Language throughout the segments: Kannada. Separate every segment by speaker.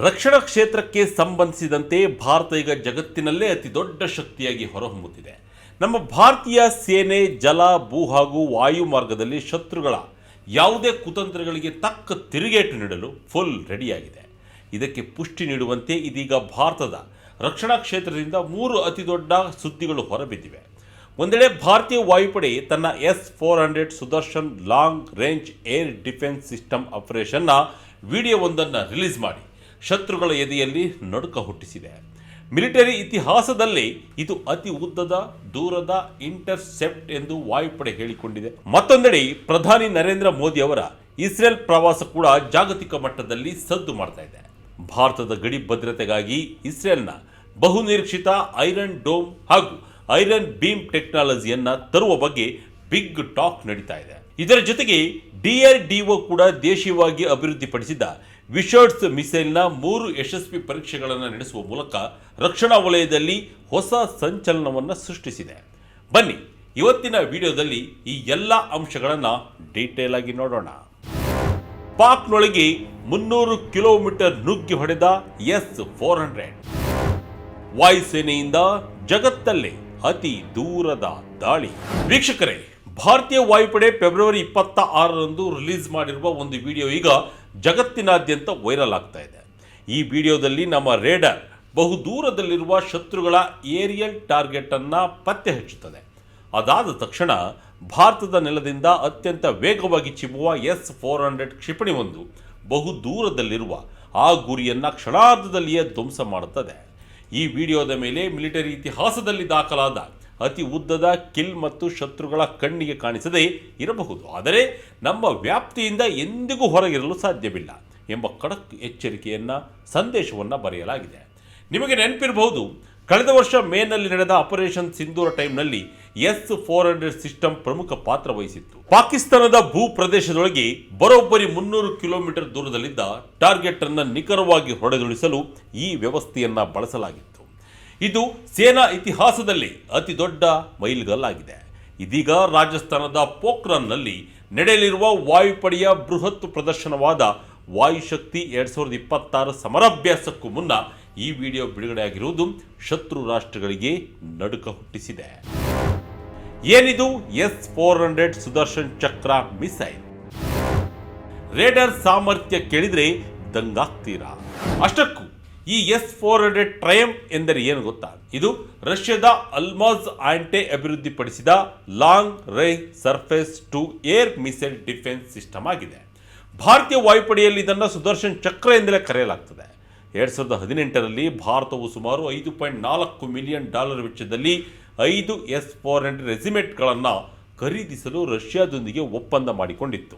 Speaker 1: ರಕ್ಷಣಾ ಕ್ಷೇತ್ರಕ್ಕೆ ಸಂಬಂಧಿಸಿದಂತೆ ಭಾರತ ಈಗ ಜಗತ್ತಿನಲ್ಲೇ ಅತಿ ದೊಡ್ಡ ಶಕ್ತಿಯಾಗಿ ಹೊರಹೊಮ್ಮುತ್ತಿದೆ. ನಮ್ಮ ಭಾರತೀಯ ಸೇನೆ ಜಲ, ಭೂ ಹಾಗೂ ವಾಯು ಮಾರ್ಗದಲ್ಲಿ ಶತ್ರುಗಳ ಯಾವುದೇ ಕುತಂತ್ರಗಳಿಗೆ ತಕ್ಕ ತಿರುಗೇಟು ನೀಡಲು ಫುಲ್ ರೆಡಿಯಾಗಿದೆ. ಇದಕ್ಕೆ ಪುಷ್ಟಿ ನೀಡುವಂತೆ ಇದೀಗ ಭಾರತದ ರಕ್ಷಣಾ ಕ್ಷೇತ್ರದಿಂದ 3 ಅತಿದೊಡ್ಡ ಸುದ್ದಿಗಳು ಹೊರಬಿದ್ದಿವೆ. ಒಂದೆಡೆ ಭಾರತೀಯ ವಾಯುಪಡೆ ತನ್ನ S-400 Sudarshan long range air defence system ಆಪರೇಷನ್ನ ವಿಡಿಯೋವೊಂದನ್ನು ರಿಲೀಸ್ ಮಾಡಿ ಶತ್ರುಗಳ ಎದೆಯಲ್ಲಿ ನಡುಕ ಹುಟ್ಟಿಸಿದೆ. ಮಿಲಿಟರಿ ಇತಿಹಾಸದಲ್ಲಿ ಇದು ಅತಿ ಉದ್ದದ ದೂರದ ಇಂಟರ್ಸೆಪ್ಟ್ ಎಂದು ವಾಯುಪಡೆ ಹೇಳಿಕೊಂಡಿದೆ. ಮತ್ತೊಂದೆಡೆ ಪ್ರಧಾನಿ ನರೇಂದ್ರ ಮೋದಿ ಅವರ ಇಸ್ರೇಲ್ ಪ್ರವಾಸ ಕೂಡ ಜಾಗತಿಕ ಮಟ್ಟದಲ್ಲಿ ಸದ್ದು ಮಾಡ್ತಾ ಇದೆ. ಭಾರತದ ಗಡಿ ಭದ್ರತೆಗಾಗಿ ಇಸ್ರೇಲ್ನ ಬಹುನಿರೀಕ್ಷಿತ ಐರನ್ ಡೋಮ್ ಹಾಗೂ ಐರನ್ ಬೀಮ್ ಟೆಕ್ನಾಲಜಿಯನ್ನ ತರುವ ಬಗ್ಗೆ ಬಿಗ್ ಟಾಕ್ ನಡೀತಾ ಇದೆ. ಇದರ ಜೊತೆಗೆ DRDO ಕೂಡ ದೇಶೀಯವಾಗಿ ಅಭಿವೃದ್ಧಿಪಡಿಸಿದ ವಿಶರ್ಡ್ಸ್ ಮಿಸೈಲ್ನ 3 ಯಶಸ್ವಿ ಪರೀಕ್ಷೆಗಳನ್ನು ನಡೆಸುವ ಮೂಲಕ ರಕ್ಷಣಾ ವಲಯದಲ್ಲಿ ಹೊಸ ಸಂಚಲನವನ್ನು ಸೃಷ್ಟಿಸಿದೆ. ಬನ್ನಿ ಇವತ್ತಿನ ವಿಡಿಯೋದಲ್ಲಿ ಈ ಎಲ್ಲ ಅಂಶಗಳನ್ನು ಡೀಟೇಲ್ ಆಗಿ ನೋಡೋಣ. ಪಾಕ್ನೊಳಗೆ 300 ಕಿಲೋಮೀಟರ್ ನುಗ್ಗಿ ಹೊಡೆದ S-400. ವಾಯುಸೇನೆಯಿಂದ ಜಗತ್ತಲ್ಲೇ ಅತಿ ದೂರದ ದಾಳಿ. ವೀಕ್ಷಕರೇ, ಭಾರತೀಯ ವಾಯುಪಡೆ ಫೆಬ್ರವರಿ 26ರಂದು ರಿಲೀಸ್ ಮಾಡಿರುವ ಒಂದು ವಿಡಿಯೋ ಈಗ ಜಗತ್ತಿನಾದ್ಯಂತ ವೈರಲ್ ಆಗ್ತಾ ಇದೆ. ಈ ವಿಡಿಯೋದಲ್ಲಿ ನಮ್ಮ ರೇಡರ್ ಬಹುದೂರದಲ್ಲಿರುವ ಶತ್ರುಗಳ ಏರಿಯಲ್ ಟಾರ್ಗೆಟ್ ಅನ್ನು ಪತ್ತೆ ಹಚ್ಚುತ್ತದೆ. ಅದಾದ ತಕ್ಷಣ ಭಾರತದ ನೆಲದಿಂದ ಅತ್ಯಂತ ವೇಗವಾಗಿ ಚಿಮ್ಮುವ S-400 ಕ್ಷಿಪಣಿಯೊಂದು ಬಹುದೂರದಲ್ಲಿರುವ ಆ ಗುರಿಯನ್ನು ಕ್ಷಣಾರ್ಧದಲ್ಲಿಯೇ ಧ್ವಂಸ ಮಾಡುತ್ತದೆ. ಈ ವಿಡಿಯೋದ ಮೇಲೆ ಮಿಲಿಟರಿ ಇತಿಹಾಸದಲ್ಲಿ ದಾಖಲಾದ ಅತಿ ಉದ್ದದ ಕಿಲ್ ಮತ್ತು ಶತ್ರುಗಳ ಕಣ್ಣಿಗೆ ಕಾಣಿಸದೇ ಇರಬಹುದು, ಆದರೆ ನಮ್ಮ ವ್ಯಾಪ್ತಿಯಿಂದ ಎಂದಿಗೂ ಹೊರಗಿರಲು ಸಾಧ್ಯವಿಲ್ಲ ಎಂಬ ಖಡಕ್ ಎಚ್ಚರಿಕೆಯನ್ನು ಸಂದೇಶವನ್ನು ಬರೆಯಲಾಗಿದೆ. ನಿಮಗೆ ನೆನಪಿರಬಹುದು, ಕಳೆದ ವರ್ಷ ಮೇನಲ್ಲಿ ನಡೆದ ಆಪರೇಷನ್ ಸಿಂಧೂರ ಟೈಮ್ನಲ್ಲಿ S-400 ಸಿಸ್ಟಮ್ ಪ್ರಮುಖ ಪಾತ್ರ ವಹಿಸಿತ್ತು. ಪಾಕಿಸ್ತಾನದ ಭೂ ಪ್ರದೇಶದೊಳಗೆ ಬರೋಬ್ಬರಿ 300 ಕಿಲೋಮೀಟರ್ ದೂರದಲ್ಲಿದ್ದ ಟಾರ್ಗೆಟ್ ಅನ್ನು ನಿಖರವಾಗಿ ಹೊಡೆದುಳಿಸಲು ಈ ವ್ಯವಸ್ಥೆಯನ್ನ ಬಳಸಲಾಗಿತ್ತು. ಇದು ಸೇನಾ ಇತಿಹಾಸದಲ್ಲಿ ಅತಿ ದೊಡ್ಡ ಮೈಲಿಗಲ್ಲಾಗಿದೆ. ಇದೀಗ ರಾಜಸ್ಥಾನದ ಪೋಖ್ರಾನ್ನಲ್ಲಿ ನಡೆಯಲಿರುವ ವಾಯುಪಡೆಯ ಬೃಹತ್ ಪ್ರದರ್ಶನವಾದ ವಾಯುಶಕ್ತಿ 2026 ಸಮರಾಭ್ಯಾಸಕ್ಕೂ ಮುನ್ನ ಈ ವಿಡಿಯೋ ಬಿಡುಗಡೆಯಾಗಿರುವುದು ಶತ್ರು ರಾಷ್ಟ್ರಗಳಿಗೆ ನಡುಕ ಹುಟ್ಟಿಸಿದೆ. ಏನಿದು S-400 ಸುದರ್ಶನ್ ಚಕ್ರ ಮಿಸೈಲ್? ರೇಡರ್ ಸಾಮರ್ಥ್ಯ ಕೇಳಿದ್ರೆ ದಂಗಾಗ್ತೀರಾ. ಅಷ್ಟಕ್ಕೂ ಈ S-400 ಟ್ರಯಂಫ್ ಎಂದರೆ ಏನು ಗೊತ್ತಾ? ಇದು ರಷ್ಯಾದ ಅಲ್ಮಾಜ್ ಆಂಟೆ ಅಭಿವೃದ್ಧಿಪಡಿಸಿದ long range surface to air missile defence system ಆಗಿದೆ. ಭಾರತೀಯ ವಾಯುಪಡೆಯಲ್ಲಿ ಇದನ್ನು ಸುದರ್ಶನ್ ಚಕ್ರ ಎಂದಲೇ ಕರೆಯಲಾಗ್ತದೆ. 2018ರಲ್ಲಿ ಭಾರತವು ಸುಮಾರು $5.4 ಮಿಲಿಯನ್ ವೆಚ್ಚದಲ್ಲಿ 5 S-400 ರೆಜಿಮೆಂಟ್ಗಳನ್ನು ಖರೀದಿಸಲು ರಷ್ಯಾದೊಂದಿಗೆ ಒಪ್ಪಂದ ಮಾಡಿಕೊಂಡಿತ್ತು.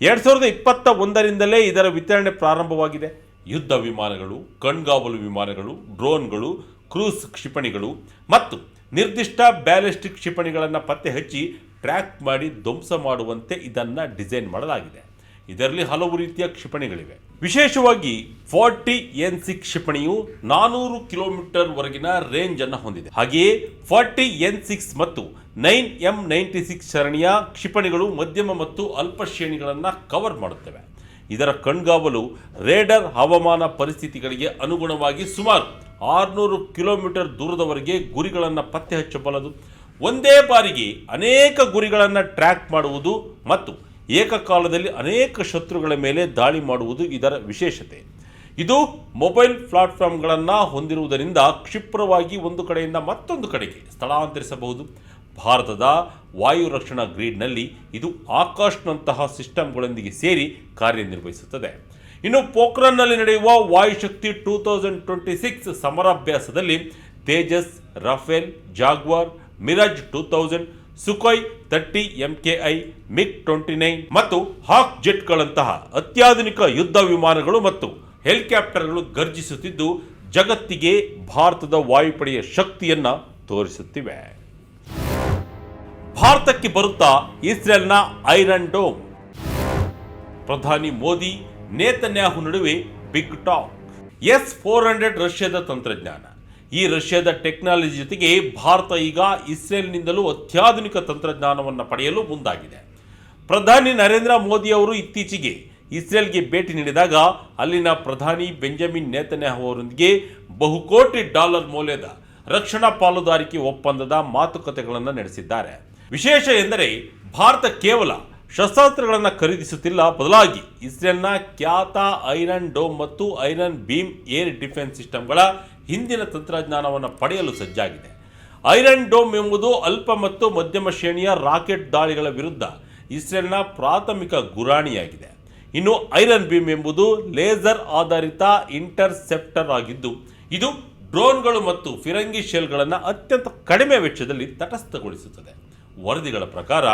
Speaker 1: 2021ರಿಂದಲೇ ಇದರ ವಿತರಣೆ ಪ್ರಾರಂಭವಾಗಿದೆ. ಯುದ್ಧ ವಿಮಾನಗಳು, ಕಣ್ಗಾವಲು ವಿಮಾನಗಳು, ಡ್ರೋನ್ಗಳು, ಕ್ರೂಸ್ ಕ್ಷಿಪಣಿಗಳು ಮತ್ತು ನಿರ್ದಿಷ್ಟ ಬ್ಯಾಲಿಸ್ಟಿಕ್ ಕ್ಷಿಪಣಿಗಳನ್ನು ಪತ್ತೆ ಹಚ್ಚಿ ಟ್ರ್ಯಾಕ್ ಮಾಡಿ ಧ್ವಂಸ ಮಾಡುವಂತೆ ಇದನ್ನು ಡಿಸೈನ್ ಮಾಡಲಾಗಿದೆ. ಇದರಲ್ಲಿ ಹಲವು ರೀತಿಯ ಕ್ಷಿಪಣಿಗಳಿವೆ. ವಿಶೇಷವಾಗಿ 40NC ಕ್ಷಿಪಣಿಯು 400 ಕಿಲೋಮೀಟರ್ ವರೆಗಿನ ರೇಂಜ್ ಅನ್ನು ಹೊಂದಿದೆ. ಹಾಗೆಯೇ 40N6 ಮತ್ತು 9M96 ಸರಣಿಯ ಕ್ಷಿಪಣಿಗಳು ಮಧ್ಯಮ ಮತ್ತು ಅಲ್ಪ ಶ್ರೇಣಿಗಳನ್ನು ಕವರ್ ಮಾಡುತ್ತವೆ. ಇದರ ಕಣ್ಗಾವಲು ರೇಡರ್ ಹವಾಮಾನ ಪರಿಸ್ಥಿತಿಗಳಿಗೆ ಅನುಗುಣವಾಗಿ ಸುಮಾರು 600 ಕಿಲೋಮೀಟರ್ ದೂರದವರೆಗೆ ಗುರಿಗಳನ್ನು ಪತ್ತೆ ಹಚ್ಚಬಲ್ಲದು. ಒಂದೇ ಬಾರಿಗೆ ಅನೇಕ ಗುರಿಗಳನ್ನು ಟ್ರ್ಯಾಕ್ ಮಾಡುವುದು ಮತ್ತು ಏಕಕಾಲದಲ್ಲಿ ಅನೇಕ ಶತ್ರುಗಳ ಮೇಲೆ ದಾಳಿ ಮಾಡುವುದು ಇದರ ವಿಶೇಷತೆ. ಇದು ಮೊಬೈಲ್ ಪ್ಲಾಟ್ಫಾರ್ಮ್ಗಳನ್ನು ಹೊಂದಿರುವುದರಿಂದ ಕ್ಷಿಪ್ರವಾಗಿ ಒಂದು ಕಡೆಯಿಂದ ಮತ್ತೊಂದು ಕಡೆಗೆ ಸ್ಥಳಾಂತರಿಸಬಹುದು. ಭಾರತದ ವಾಯು ರಕ್ಷಣಾ ಗ್ರಿಡ್ನಲ್ಲಿ ಇದು ಆಕಾಶ್ನಂತಹ ಸಿಸ್ಟಮ್ಗಳೊಂದಿಗೆ ಸೇರಿ ಕಾರ್ಯನಿರ್ವಹಿಸುತ್ತದೆ. ಇನ್ನು ಪೋಖ್ರಾನ್ನಲ್ಲಿ ನಡೆಯುವ ವಾಯುಶಕ್ತಿ 2026 ಸಮರಾಭ್ಯಾಸದಲ್ಲಿ Tejas, Rafale, Jaguar, Mirage 2000, Sukhoi 30 MKI, MiG-29 ಮತ್ತು ಹಾಕ್ ಜೆಟ್ಗಳಂತಹ ಅತ್ಯಾಧುನಿಕ ಯುದ್ಧ ವಿಮಾನಗಳು ಮತ್ತು ಹೆಲಿಕಾಪ್ಟರ್ಗಳು ಗರ್ಜಿಸುತ್ತಿದ್ದು ಜಗತ್ತಿಗೆ ಭಾರತದ ವಾಯುಪಡೆಯ ಶಕ್ತಿಯನ್ನ ತೋರಿಸುತ್ತಿವೆ. ಭಾರತಕ್ಕೆ ಬರುತ್ತಾ ಇಸ್ರೇಲ್ನ ಐರನ್ ಡೋಮ್. ಪ್ರಧಾನಿ ಮೋದಿ ನೇತನ್ಯಾಹು ನಡುವೆ ಬಿಗ್ ಟಾಕ್. S-400 ರಷ್ಯಾದ ತಂತ್ರಜ್ಞಾನ. ಈ ರಷ್ಯಾದ ಟೆಕ್ನಾಲಜಿ ಜೊತೆಗೆ ಭಾರತ ಈಗ ಇಸ್ರೇಲ್ನಿಂದಲೂ ಅತ್ಯಾಧುನಿಕ ತಂತ್ರಜ್ಞಾನವನ್ನು ಪಡೆಯಲು ಮುಂದಾಗಿದೆ. ಪ್ರಧಾನಿ ನರೇಂದ್ರ ಮೋದಿ ಅವರು ಇತ್ತೀಚೆಗೆ ಇಸ್ರೇಲ್ಗೆ ಭೇಟಿ ನೀಡಿದಾಗ ಅಲ್ಲಿನ ಪ್ರಧಾನಿ ಬೆಂಜಮಿನ್ ನೇತನ್ಯಾಹು ಅವರೊಂದಿಗೆ ಬಹುಕೋಟಿ ಡಾಲರ್ ಮೌಲ್ಯದ ರಕ್ಷಣಾ ಪಾಲುದಾರಿಕೆ ಒಪ್ಪಂದದ ಮಾತುಕತೆಗಳನ್ನು ನಡೆಸಿದ್ದಾರೆ. ವಿಶೇಷ ಎಂದರೆ ಭಾರತ ಕೇವಲ ಶಸ್ತ್ರಾಸ್ತ್ರಗಳನ್ನು ಖರೀದಿಸುತ್ತಿಲ್ಲ, ಬದಲಾಗಿ ಇಸ್ರೇಲ್ನ ಖ್ಯಾತ ಐರನ್ ಡೋಮ್ ಮತ್ತು ಐರನ್ ಬೀಮ್ ಏರ್ ಡಿಫೆನ್ಸ್ ಸಿಸ್ಟಮ್ಗಳ ಹಿಂದಿನ ತಂತ್ರಜ್ಞಾನವನ್ನು ಪಡೆಯಲು ಸಜ್ಜಾಗಿದೆ. ಐರನ್ ಡೋಮ್ ಎಂಬುದು ಅಲ್ಪ ಮತ್ತು ಮಧ್ಯಮ ಶ್ರೇಣಿಯ ರಾಕೆಟ್ ದಾಳಿಗಳ ವಿರುದ್ಧ ಇಸ್ರೇಲ್ನ ಪ್ರಾಥಮಿಕ ಗುರಾಣಿಯಾಗಿದೆ. ಇನ್ನು ಐರನ್ ಬೀಮ್ ಎಂಬುದು ಲೇಸರ್ ಆಧಾರಿತ ಇಂಟರ್ಸೆಪ್ಟರ್ ಆಗಿದ್ದು, ಇದು ಡ್ರೋನ್ಗಳು ಮತ್ತು ಫಿರಂಗಿ ಶೆಲ್ಗಳನ್ನು ಅತ್ಯಂತ ಕಡಿಮೆ ವೆಚ್ಚದಲ್ಲಿ ತಟಸ್ಥಗೊಳಿಸುತ್ತದೆ. ವರದಿಗಳ ಪ್ರಕಾರ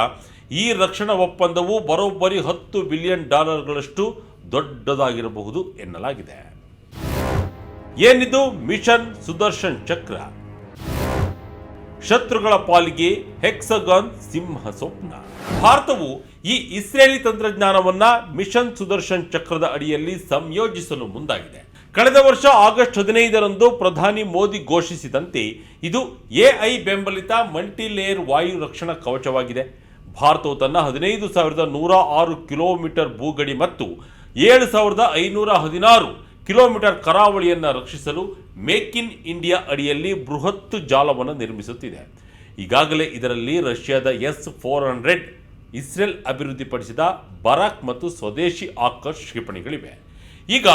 Speaker 1: ಈ ರಕ್ಷಣಾ ಒಪ್ಪಂದವು ಬರೋಬ್ಬರಿ $10 ಬಿಲಿಯನ್ ದೊಡ್ಡದಾಗಿರಬಹುದು ಎನ್ನಲಾಗಿದೆ. ಏನಿದು ಮಿಷನ್ ಸುದರ್ಶನ್ ಚಕ್ರ? ಶತ್ರುಗಳ ಪಾಲಿಗೆ ಹೆಕ್ಸಗಾನ್ ಸಿಂಹ ಸ್ವಪ್ನ. ಭಾರತವು ಈ ಇಸ್ರೇಲಿ ತಂತ್ರಜ್ಞಾನವನ್ನ ಮಿಷನ್ ಸುದರ್ಶನ್ ಚಕ್ರದ ಅಡಿಯಲ್ಲಿ ಸಂಯೋಜಿಸಲು ಮುಂದಾಗಿದೆ. ಕಳೆದ ವರ್ಷ ಆಗಸ್ಟ್ 15ರಂದು ಪ್ರಧಾನಿ ಮೋದಿ ಘೋಷಿಸಿದಂತೆ ಇದು ಎಐ ಬೆಂಬಲಿತ ಮಲ್ಟಿಲೇಯರ್ ವಾಯು ರಕ್ಷಣಾ ಕವಚವಾಗಿದೆ. ಭಾರತವು ತನ್ನ 15,106 ಕಿಲೋಮೀಟರ್ ಭೂಗಡಿ ಮತ್ತು 7,516 ಕಿಲೋಮೀಟರ್ ಕರಾವಳಿಯನ್ನು ರಕ್ಷಿಸಲು ಮೇಕ್ ಇನ್ ಇಂಡಿಯಾ ಅಡಿಯಲ್ಲಿ ಬೃಹತ್ ಜಾಲವನ್ನು ನಿರ್ಮಿಸುತ್ತಿದೆ. ಈಗಾಗಲೇ ಇದರಲ್ಲಿ ರಷ್ಯಾದ S-400, ಇಸ್ರೇಲ್ ಅಭಿವೃದ್ಧಿಪಡಿಸಿದ ಬರಾಕ್ ಮತ್ತು ಸ್ವದೇಶಿ ಆಕರ್ಷ್ ಕ್ಷಿಪಣಿಗಳಿವೆ. ಈಗ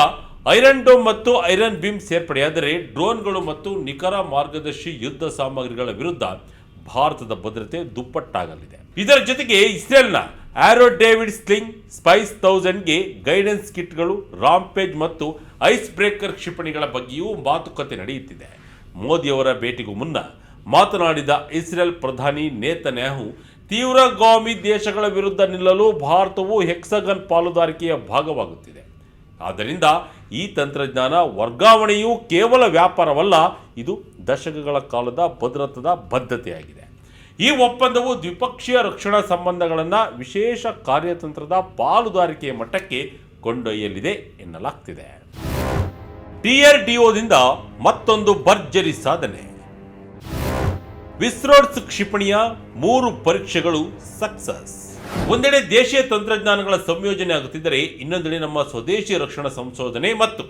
Speaker 1: ಐರನ್ ಡೋಮ್ ಮತ್ತು ಐರನ್ ಬೀಮ್ ಸೇರ್ಪಡೆಯಾದರೆ ಡ್ರೋನ್ಗಳು ಮತ್ತು ನಿಖರ ಮಾರ್ಗದರ್ಶಿ ಯುದ್ಧ ಸಾಮಗ್ರಿಗಳ ವಿರುದ್ಧ ಭಾರತದ ಭದ್ರತೆ ದುಪ್ಪಟ್ಟಾಗಲಿದೆ. ಇದರ ಜೊತೆಗೆ ಇಸ್ರೇಲ್ನ ಆರೋ ಡೇವಿಡ್ ಸ್ಲಿಂಗ್ ಸ್ಪೈಸ್ 1000ಗೆ ಗೈಡೆನ್ಸ್ ಕಿಟ್ಗಳು, ರಾಂಪೇಜ್ ಮತ್ತು ಐಸ್ ಬ್ರೇಕರ್ ಕ್ಷಿಪಣಿಗಳ ಬಗ್ಗೆಯೂ ಮಾತುಕತೆ ನಡೆಯುತ್ತಿದೆ. ಮೋದಿಯವರ ಭೇಟಿಗೂ ಮುನ್ನ ಮಾತನಾಡಿದ ಇಸ್ರೇಲ್ ಪ್ರಧಾನಿ ನೇತನ್ಯಾಹು, ತೀವ್ರಗಾಮಿ ದೇಶಗಳ ವಿರುದ್ಧ ನಿಲ್ಲಲು ಭಾರತವು ಹೆಕ್ಸಗನ್ ಪಾಲುದಾರಿಕೆಯ ಭಾಗವಾಗುತ್ತಿದೆ. ಆದ್ದರಿಂದ ಈ ತಂತ್ರಜ್ಞಾನ ವರ್ಗಾವಣೆಯು ಕೇವಲ ವ್ಯಾಪಾರವಲ್ಲ, ಇದು ದಶಕಗಳ ಕಾಲದ ಭದ್ರತಾ ಬದ್ಧತೆಯಾಗಿದೆ. ಈ ಒಪ್ಪಂದವು ದ್ವಿಪಕ್ಷೀಯ ರಕ್ಷಣಾ ಸಂಬಂಧಗಳನ್ನು ವಿಶೇಷ ಕಾರ್ಯತಂತ್ರದ ಪಾಲುದಾರಿಕೆಯ ಮಟ್ಟಕ್ಕೆ ಕೊಂಡೊಯ್ಯಲಿದೆ ಎನ್ನಲಾಗ್ತಿದೆ. DRDOದಿಂದ ಮತ್ತೊಂದು ಭರ್ಜರಿ ಸಾಧನೆ. ವಿಸ್ರೋಡ್ಸ್ ಕ್ಷಿಪಣಿಯ 3 ಪರೀಕ್ಷೆಗಳು ಸಕ್ಸಸ್. ಒಂದೆಡೆ ದೇಶೀಯ ತಂತ್ರಜ್ಞಾನಗಳ ಸಂಯೋಜನೆ ಆಗುತ್ತಿದ್ದರೆ, ಇನ್ನೊಂದೆಡೆ ನಮ್ಮ ಸ್ವದೇಶಿ ರಕ್ಷಣಾ ಸಂಶೋಧನೆ ಮತ್ತು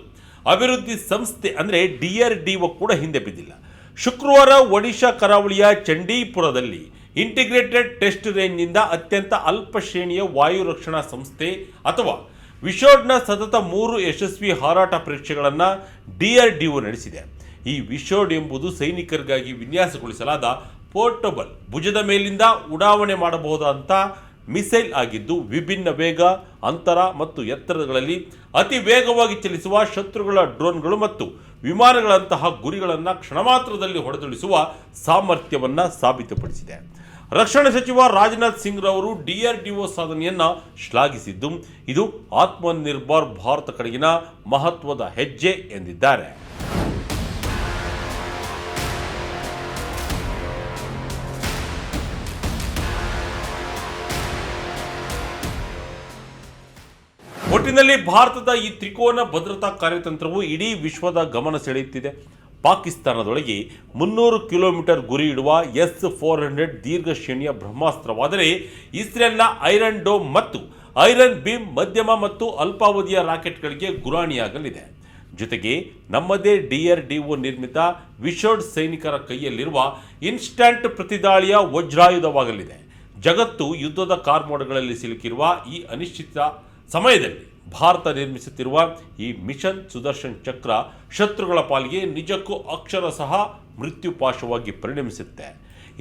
Speaker 1: ಅಭಿವೃದ್ಧಿ ಸಂಸ್ಥೆ ಅಂದರೆ DRDO ಕೂಡ ಹಿಂದೆ ಬಿದ್ದಿಲ್ಲ. ಶುಕ್ರವಾರ ಒಡಿಶಾ ಕರಾವಳಿಯ ಚಂಡೀಪುರದಲ್ಲಿ ಇಂಟಿಗ್ರೇಟೆಡ್ ಟೆಸ್ಟ್ ರೇಂಜ್ನಿಂದ ಅತ್ಯಂತ ಅಲ್ಪ ಶ್ರೇಣಿಯ ವಾಯು ರಕ್ಷಣಾ ಸಂಸ್ಥೆ ಅಥವಾ ವಿಶೋಡ್ನ ಸತತ 3 ಯಶಸ್ವಿ ಹಾರಾಟ ಪರೀಕ್ಷೆಗಳನ್ನು DRDO ನಡೆಸಿದೆ. ಈ ವಿಶೋಡ್ ಎಂಬುದು ಸೈನಿಕರಿಗಾಗಿ ವಿನ್ಯಾಸಗೊಳಿಸಲಾದ ಪೋರ್ಟಬಲ್, ಭುಜದ ಮೇಲಿಂದ ಉಡಾವಣೆ ಮಾಡಬಹುದಾದಂಥ ಮಿಸೈಲ್ ಆಗಿದ್ದು, ವಿಭಿನ್ನ ವೇಗ, ಅಂತರ ಮತ್ತು ಎತ್ತರಗಳಲ್ಲಿ ಅತಿ ವೇಗವಾಗಿ ಚಲಿಸುವ ಶತ್ರುಗಳ ಡ್ರೋನ್ಗಳು ಮತ್ತು ವಿಮಾನಗಳಂತಹ ಗುರಿಗಳನ್ನು ಕ್ಷಣಮಾತ್ರದಲ್ಲಿ ಹೊಡೆದುಳಿಸುವ ಸಾಮರ್ಥ್ಯವನ್ನು ಸಾಬೀತುಪಡಿಸಿದೆ. ರಕ್ಷಣಾ ಸಚಿವ ರಾಜನಾಥ್ ಸಿಂಗ್ ರವರು DRDO ಸಾಧನೆಯನ್ನು ಶ್ಲಾಘಿಸಿದ್ದು, ಇದು ಆತ್ಮನಿರ್ಭರ್ ಭಾರತ ಕಡೆಗಿನ ಮಹತ್ವದ ಹೆಜ್ಜೆ ಎಂದಿದ್ದಾರೆ. ಒಟ್ಟಿನಲ್ಲಿ ಭಾರತದ ಈ ತ್ರಿಕೋನ ಭದ್ರತಾ ಕಾರ್ಯತಂತ್ರವು ಇಡೀ ವಿಶ್ವದ ಗಮನ ಸೆಳೆಯುತ್ತಿದೆ. ಪಾಕಿಸ್ತಾನದೊಳಗೆ 300 ಕಿಲೋಮೀಟರ್ ಗುರಿ ಇಡುವ S-400 ದೀರ್ಘ ಶ್ರೇಣಿಯ ಬ್ರಹ್ಮಾಸ್ತ್ರವಾದರೆ, ಇಸ್ರೇಲ್ನ ಐರನ್ ಡೋಮ್ ಮತ್ತು ಐರನ್ ಬೀಮ್ ಮಧ್ಯಮ ಮತ್ತು ಅಲ್ಪಾವಧಿಯ ರಾಕೆಟ್ಗಳಿಗೆ ಗುರಾಣಿಯಾಗಲಿದೆ. ಜೊತೆಗೆ ನಮ್ಮದೇ DRDO ನಿರ್ಮಿತ ವಿಶೋಡ್ ಸೈನಿಕರ ಕೈಯಲ್ಲಿರುವ ಇನ್ಸ್ಟಂಟ್ ಪ್ರತಿದಾಳಿಯ ವಜ್ರಾಯುಧವಾಗಲಿದೆ. ಜಗತ್ತು ಯುದ್ಧದ ಕಾರ್ಮೋಡಗಳಲ್ಲಿ ಸಿಲುಕಿರುವ ಈ ಅನಿಶ್ಚಿತ ಸಮಯದಲ್ಲಿ ಭಾರತ ನಿರ್ಮಿಸುತ್ತಿರುವ ಈ ಮಿಷನ್ ಸುದರ್ಶನ್ ಚಕ್ರ ಶತ್ರುಗಳ ಪಾಲಿಗೆ ನಿಜಕ್ಕೂ ಅಕ್ಷರಶಃ ಮೃತ್ಯುಪಾಶವಾಗಿ ಪರಿಣಮಿಸುತ್ತೆ.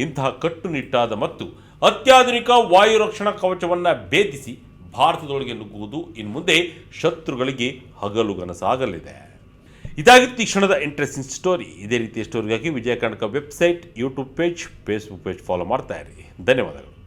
Speaker 1: ಇಂತಹ ಕಟ್ಟುನಿಟ್ಟಾದ ಮತ್ತು ಅತ್ಯಾಧುನಿಕ ವಾಯು ರಕ್ಷಣಾ ಕವಚವನ್ನು ಭೇದಿಸಿ ಭಾರತದೊಳಗೆ ನುಗ್ಗುವುದು ಇನ್ನು ಮುಂದೆ ಶತ್ರುಗಳಿಗೆ ಹಗಲುಗನಸಾಗಲಿದೆ. ಇದಾಗಿತ್ತು ಈ ಕ್ಷಣದ ಇಂಟ್ರೆಸ್ಟಿಂಗ್ ಸ್ಟೋರಿ. ಇದೇ ರೀತಿಯ ಸ್ಟೋರಿಗಾಗಿ Vijaya Karnataka website, YouTube page, Facebook page follow ಮಾಡ್ತಾ ಇರಿ. ಧನ್ಯವಾದಗಳು.